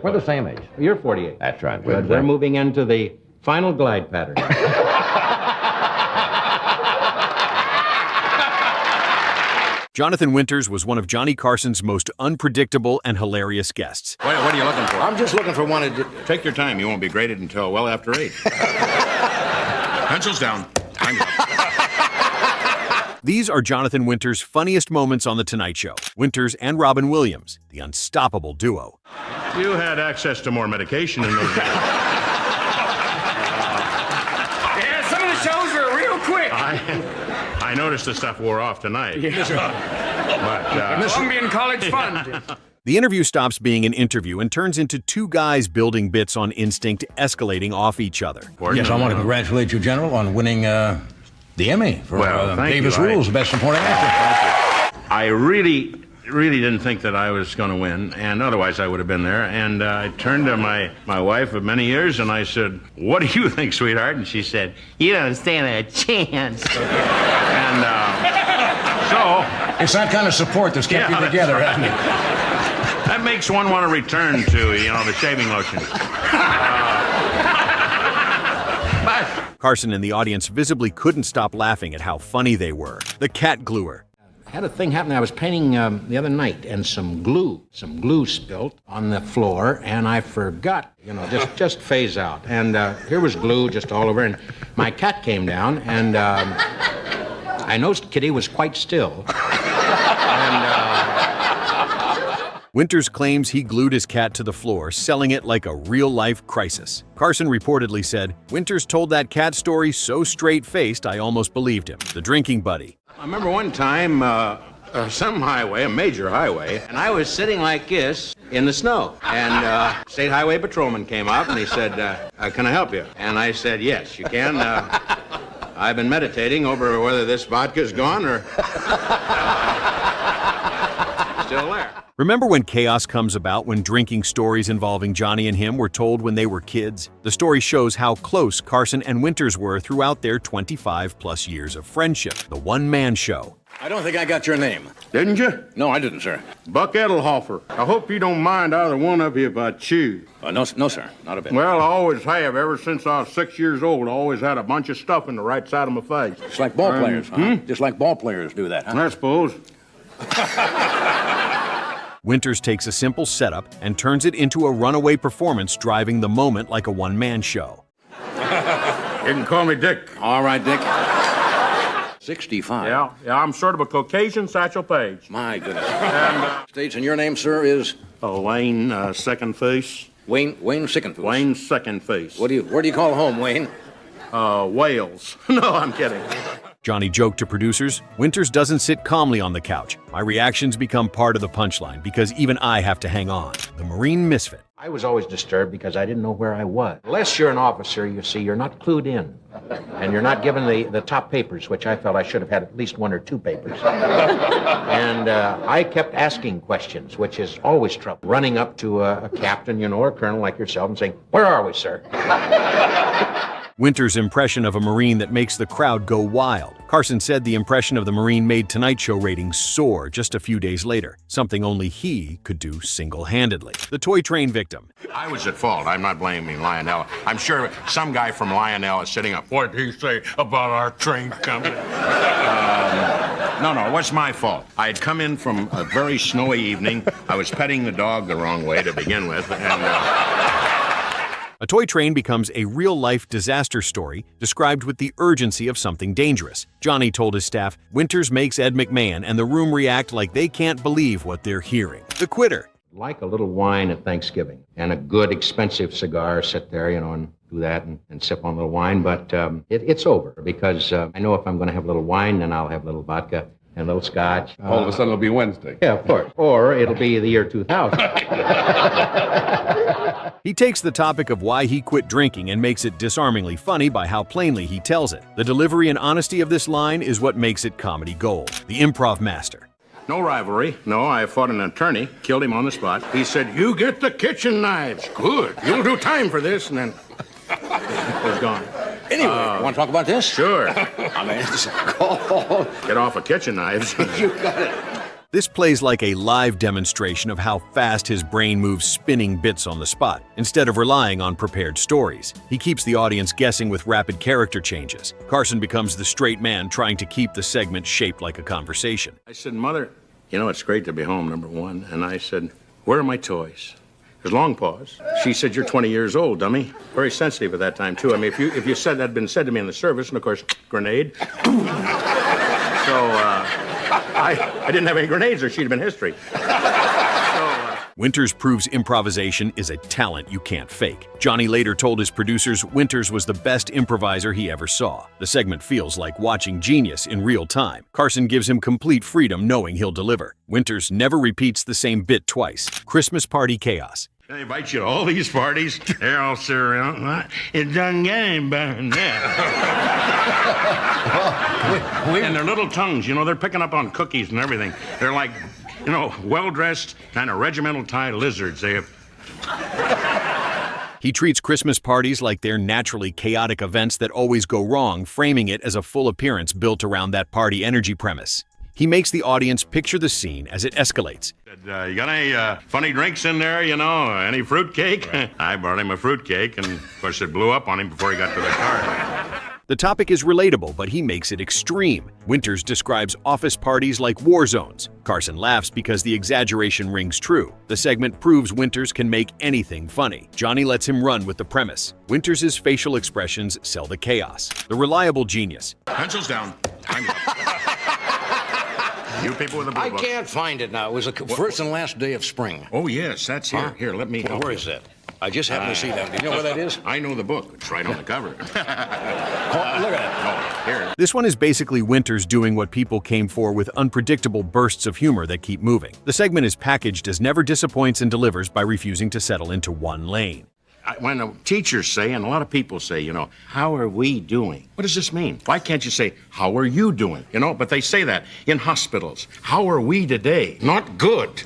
We're the same age. You're 48. That's right. We're moving into the final glide pattern. Jonathan Winters was one of Johnny Carson's most unpredictable and hilarious guests. What are you looking for? I'm just looking for one to... Take your time. You won't be graded until well after 8. Pencils down. Time's up. These are Jonathan Winters' funniest moments on The Tonight Show. Winters and Robin Williams, the unstoppable duo. You had access to more medication in those days. Yeah, some of the shows were real quick. I noticed the stuff wore off tonight. But, Colombian college fund. The interview stops being an interview and turns into two guys building bits on instinct, escalating off each other. Yes, I want to congratulate you, General, on winning the Emmy for Davis Rules, Best Supporting Actor. I really didn't think that I was going to win, and otherwise I would have been there. And I turned to my wife of many years, and I said, "What do you think, sweetheart?" And she said, "You don't stand a chance." And so... It's that kind of support that's kept you together, hasn't it? That makes one want to return to, the shaving lotion. But... Carson and the audience visibly couldn't stop laughing at how funny they were. The cat gluer. I had a thing happen. I was painting the other night, and some glue spilt on the floor, and I forgot, just phase out. And here was glue just all over, and my cat came down, and I noticed Kitty was quite still. Winters claims he glued his cat to the floor, selling it like a real-life crisis. Carson reportedly said, "Winters told that cat story so straight-faced I almost believed him." The drinking buddy. I remember one time, some highway, a major highway, and I was sitting like this in the snow. And state highway patrolman came up and he said, "Can I help you?" And I said, "Yes, you can. I've been meditating over whether this vodka's gone or still there." Remember when chaos comes about when drinking stories involving Johnny and him were told when they were kids? The story shows how close Carson and Winters were throughout their 25-plus years of friendship. The one-man show. I don't think I got your name. Didn't you? No, I didn't, sir. Buck Edelhofer. I hope you don't mind either one of you if I chew. No, sir. Not a bit. Well, I always have. Ever since I was 6 years old, I always had a bunch of stuff in the right side of my face. Just like ball players, huh? Just like ball players do that, huh? I suppose. Winters takes a simple setup and turns it into a runaway performance, driving the moment like a one-man show. You can call me Dick. All right, Dick. 65. Yeah, I'm sort of a Caucasian Satchel Paige. My goodness. And states, and your name, sir, is? Wayne Second Face. Wayne Sickenfoot. Wayne Second Face. Where do you call home, Wayne? Wales. No, I'm kidding. Johnny joked to producers, "Winters doesn't sit calmly on the couch. My reactions become part of the punchline because even I have to hang on." The Marine misfit. I was always disturbed because I didn't know where I was. Unless you're an officer, you see, you're not clued in. And you're not given the top papers, which I felt I should have had at least one or two papers. And I kept asking questions, which is always trouble. Running up to a captain, or a colonel like yourself and saying, "Where are we, sir?" Winters' impression of a Marine that makes the crowd go wild. Carson said the impression of the Marine made Tonight Show ratings soar just a few days later, something only he could do single-handedly. The toy train victim. I was at fault. I'm not blaming Lionel. I'm sure some guy from Lionel is sitting up. What did he say about our train company? No, it was my fault. I had come in from a very snowy evening. I was petting the dog the wrong way to begin with, and... A toy train becomes a real-life disaster story described with the urgency of something dangerous. Johnny told his staff, "Winters makes Ed McMahon and the room react like they can't believe what they're hearing." The quitter. Like a little wine at Thanksgiving and a good, expensive cigar, sit there, and do that and sip on a little wine. But it's over because I know if I'm going to have a little wine, then I'll have a little vodka and a little scotch. All of a sudden it'll be Wednesday. Yeah, of course. Or it'll be the year 2000. He takes the topic of why he quit drinking and makes it disarmingly funny by how plainly he tells it. The delivery and honesty of this line is what makes it comedy gold. The improv master. No rivalry. No, I fought an attorney, killed him on the spot. He said, "You get the kitchen knives. Good. You'll do time for this." And then it was gone. Anyway, you want to talk about this? Sure. I mean, it's a call. Get off of kitchen knives. You got it. This plays like a live demonstration of how fast his brain moves spinning bits on the spot, instead of relying on prepared stories. He keeps the audience guessing with rapid character changes. Carson becomes the straight man trying to keep the segment shaped like a conversation. I said, Mother, you know, it's great to be home, number one. And I said, where are my toys? There's a long pause. She said, you're 20 years old, dummy. Very sensitive at that time, too. I mean, if you said that had been said to me in the service, and of course, grenade. I didn't have any grenades or she'd have been history. Winters proves improvisation is a talent you can't fake. Johnny later told his producers Winters was the best improviser he ever saw. The segment feels like watching genius in real time. Carson gives him complete freedom knowing he'll deliver. Winters never repeats the same bit twice. Christmas party chaos. I invite you to all these parties. They're all sit around. It doesn't get any better than that. And their little tongues, you know, they're picking up on cookies and everything. They're like, you know, well-dressed, kind of regimental-tie lizards. They have... He treats Christmas parties like they're naturally chaotic events that always go wrong, framing it as a full appearance built around that party energy premise. He makes the audience picture the scene as it escalates. You got any funny drinks in there, you know? Any fruitcake? Right. I brought him a fruitcake, and of course it blew up on him before he got to the car. The topic is relatable, but he makes it extreme. Winters describes office parties like war zones. Carson laughs because the exaggeration rings true. The segment proves Winters can make anything funny. Johnny lets him run with the premise. Winters' facial expressions sell the chaos. The reliable genius. Pencils down. Time's up. You people with the blue I book. can't find it now. It was the first and last day of spring. Oh, yes, that's here. Here, let me help Where you. is that? I just happened to see that. Do you know where that is? I know the book. It's right on the cover. Oh, look at that. Oh, here. This one is basically Winters doing what people came for with unpredictable bursts of humor that keep moving. The segment is packaged as never disappoints and delivers by refusing to settle into one lane. When teachers say, and a lot of people say, you know, how are we doing? What does this mean? Why can't you say, how are you doing? You know, but they say that in hospitals. How are we today? Not good.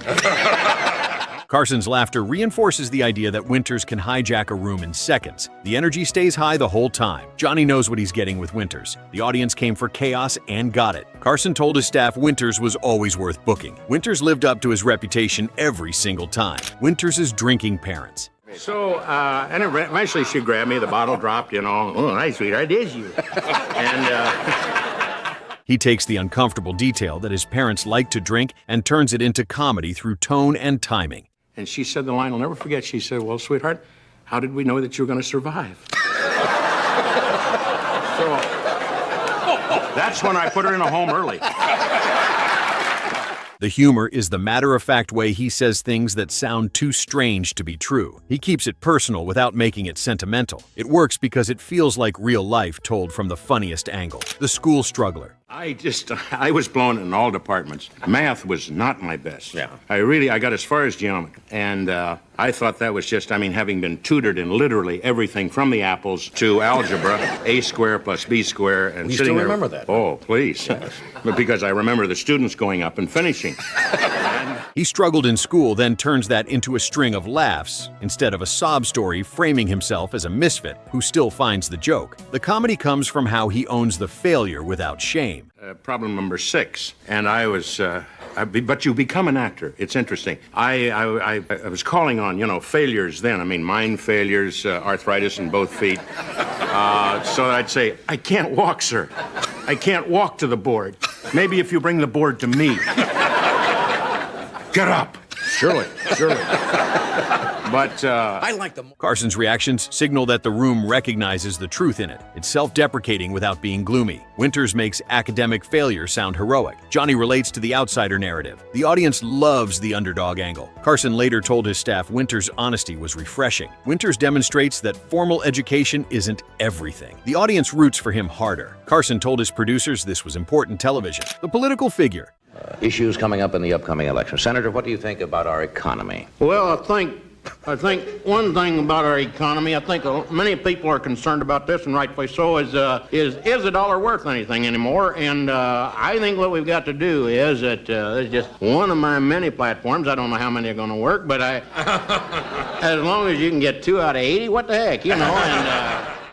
Carson's laughter reinforces the idea that Winters can hijack a room in seconds. The energy stays high the whole time. Johnny knows what he's getting with Winters. The audience came for chaos and got it. Carson told his staff Winters was always worth booking. Winters lived up to his reputation every single time. Winters' drinking parents. So, and eventually she grabbed me, the bottle dropped, you know. Oh, nice, sweetheart, it is you. And, He takes the uncomfortable detail that his parents like to drink and turns it into comedy through tone and timing. And she said the line I'll never forget. She said, well, sweetheart, how did we know that you were going to survive? So that's when I put her in a home early. The humor is the matter-of-fact way he says things that sound too strange to be true. He keeps it personal without making it sentimental. It works because it feels like real life told from the funniest angle. The school struggler. I was blown in all departments. Math was not my best. Yeah. I got as far as geometry. And I thought that was just, having been tutored in literally everything from the apples to algebra, a square plus b square, and You sitting still there. remember that? Oh, please. But because I remember the students going up and finishing. He struggled in school, then turns that into a string of laughs, instead of a sob story framing himself as a misfit who still finds the joke. The comedy comes from how he owns the failure without shame. Problem number 6, and I was, but you become an actor. It's interesting. I was calling on, failures then. Mind failures, arthritis in both feet. So I'd say, I can't walk, sir. I can't walk to the board. Maybe if you bring the board to me. Get up. Surely. But, I like the... Carson's reactions signal that the room recognizes the truth in it. It's self-deprecating without being gloomy. Winters makes academic failure sound heroic. Johnny relates to the outsider narrative. The audience loves the underdog angle. Carson later told his staff Winters' honesty was refreshing. Winters demonstrates that formal education isn't everything. The audience roots for him harder. Carson told his producers this was important television. The political figure. Issues coming up in the upcoming election. Senator, what do you think about our economy? Well, I think one thing about our economy, I think many people are concerned about this, and rightfully so, is a dollar worth anything anymore? And I think what we've got to do is that it's just one of my many platforms. I don't know how many are going to work, but as long as you can get 2 out of 80, what the heck, And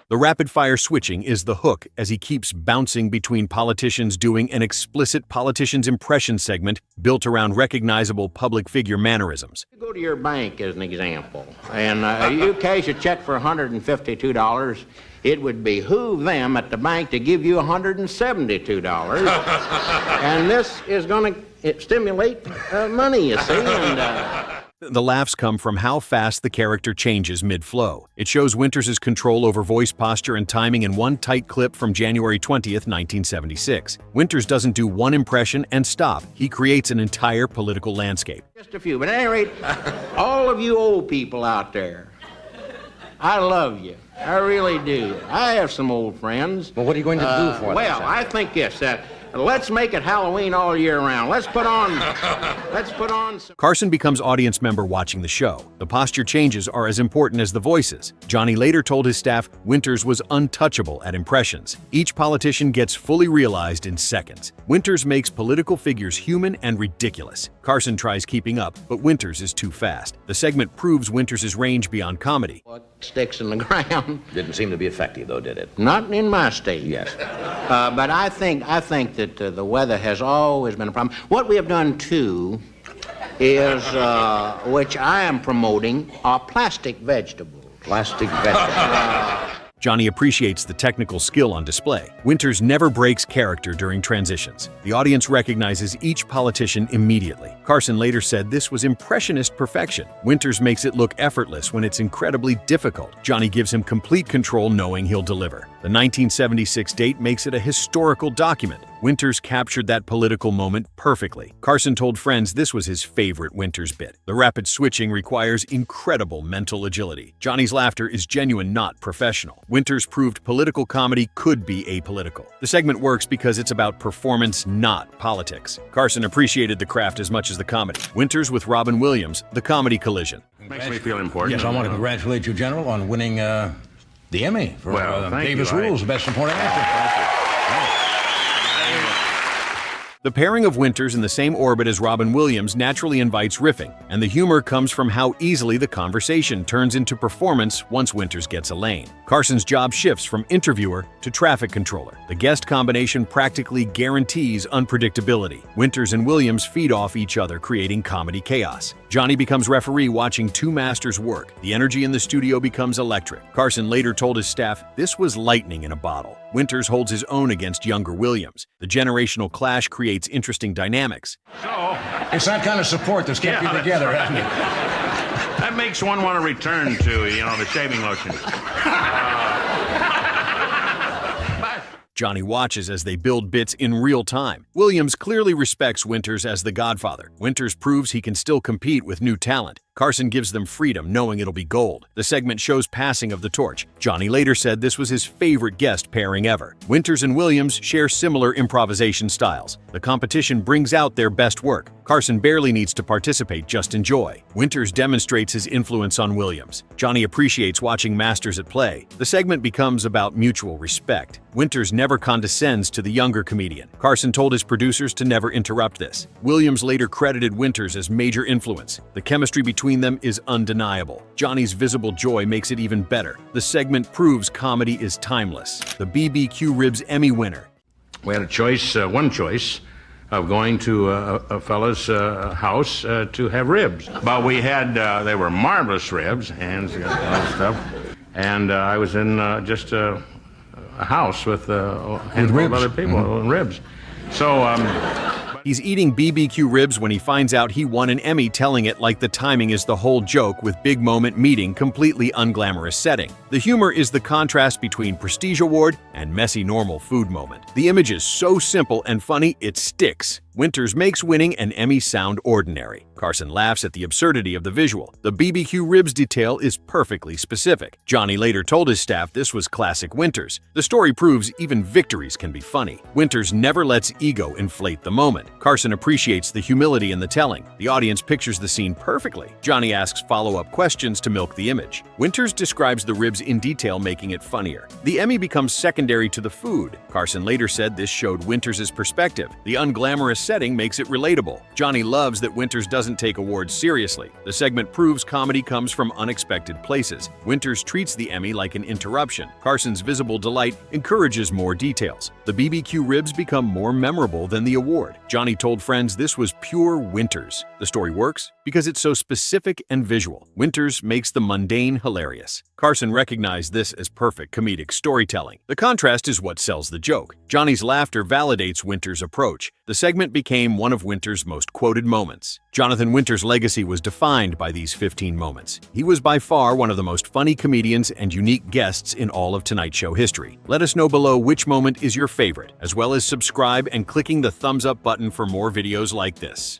The rapid-fire switching is the hook as he keeps bouncing between politicians doing an explicit politician's impression segment built around recognizable public figure mannerisms. You go to your bank as an example, and you cash a check for $152. It would behoove them at the bank to give you $172. And this is going to stimulate money, you see. And the laughs come from how fast the character changes mid-flow. It shows Winters' control over voice posture and timing in one tight clip from January 20th, 1976. Winters doesn't do one impression and stop. He creates an entire political landscape. Just a few, but at any rate, all of you old people out there, I love you. I really do. I have some old friends. Well, what are you going to do for them? Well, I think this. Let's make it Halloween all year round. Let's put on some... Carson becomes audience member watching the show. The posture changes are as important as the voices. Johnny later told his staff Winters was untouchable at impressions. Each politician gets fully realized in seconds. Winters makes political figures human and ridiculous. Carson tries keeping up, but Winters is too fast. The segment proves Winters' range beyond comedy. What sticks in the ground? Didn't seem to be effective, though, did it? Not in my state. Yes. But I think that the weather has always been a problem. What we have done, too, is, which I am promoting, are plastic vegetables. Plastic vegetables. Johnny appreciates the technical skill on display. Winters never breaks character during transitions. The audience recognizes each politician immediately. Carson later said this was impressionist perfection. Winters makes it look effortless when it's incredibly difficult. Johnny gives him complete control knowing he'll deliver. The 1976 date makes it a historical document. Winters captured that political moment perfectly. Carson told friends this was his favorite Winters bit. The rapid switching requires incredible mental agility. Johnny's laughter is genuine, not professional. Winters proved political comedy could be apolitical. The segment works because it's about performance, not politics. Carson appreciated the craft as much as the comedy. Winters with Robin Williams, the comedy collision. Makes me feel important. Yes, I want to congratulate you, General, on winning the Emmy for Davis you. Rules, Best Supporting Actor. The pairing of Winters in the same orbit as Robin Williams naturally invites riffing, and the humor comes from how easily the conversation turns into performance once Winters gets a lane. Carson's job shifts from interviewer to traffic controller. The guest combination practically guarantees unpredictability. Winters and Williams feed off each other, creating comedy chaos. Johnny becomes referee watching two masters work. The energy in the studio becomes electric. Carson later told his staff, "This was lightning in a bottle." Winters holds his own against younger Williams. The generational clash creates interesting dynamics. So, It's that kind of support that's kept you together, hasn't it? that makes one want to return to, the shaving lotion. Johnny watches as they build bits in real time. Williams clearly respects Winters as the godfather. Winters proves he can still compete with new talent. Carson gives them freedom, knowing it'll be gold. The segment shows passing of the torch. Johnny later said this was his favorite guest pairing ever. Winters and Williams share similar improvisation styles. The competition brings out their best work. Carson barely needs to participate, just enjoy. Winters demonstrates his influence on Williams. Johnny appreciates watching masters at play. The segment becomes about mutual respect. Winters never condescends to the younger comedian. Carson told his producers to never interrupt this. Williams later credited Winters as major influence. The chemistry between them is undeniable. Johnny's visible joy makes it even better. The segment proves comedy is timeless. The BBQ Ribs Emmy winner. We had one choice of going to a fellow's house to have ribs. But we had, they were marvelous ribs, hands and all that stuff. And I was in just a house with a handful of other people, ribs. So, He's eating BBQ ribs when he finds out he won an Emmy, telling it like the timing is the whole joke, with big moment meeting completely unglamorous setting. The humor is the contrast between prestige award and messy normal food moment. The image is so simple and funny, it sticks. Winters makes winning an Emmy sound ordinary. Carson laughs at the absurdity of the visual. The BBQ ribs detail is perfectly specific. Johnny later told his staff this was classic Winters. The story proves even victories can be funny. Winters never lets ego inflate the moment. Carson appreciates the humility in the telling. The audience pictures the scene perfectly. Johnny asks follow-up questions to milk the image. Winters describes the ribs in detail, making it funnier. The Emmy becomes secondary to the food. Carson later said this showed Winters' perspective. The unglamorous setting makes it relatable. Johnny loves that Winters doesn't doesn't take awards seriously. The segment proves comedy comes from unexpected places. Winters treats the Emmy like an interruption. Carson's visible delight encourages more details. The BBQ ribs become more memorable than the award. Johnny told friends this was pure Winters. The story works because it's so specific and visual. Winters makes the mundane hilarious. Carson recognized this as perfect comedic storytelling. The contrast is what sells the joke. Johnny's laughter validates Winters' approach. The segment became one of Winters' most quoted moments. Jonathan Winters' legacy was defined by these 15 moments. He was by far one of the most funny comedians and unique guests in all of Tonight Show history. Let us know below which moment is your favorite, as well as subscribe and clicking the thumbs up button for more videos like this.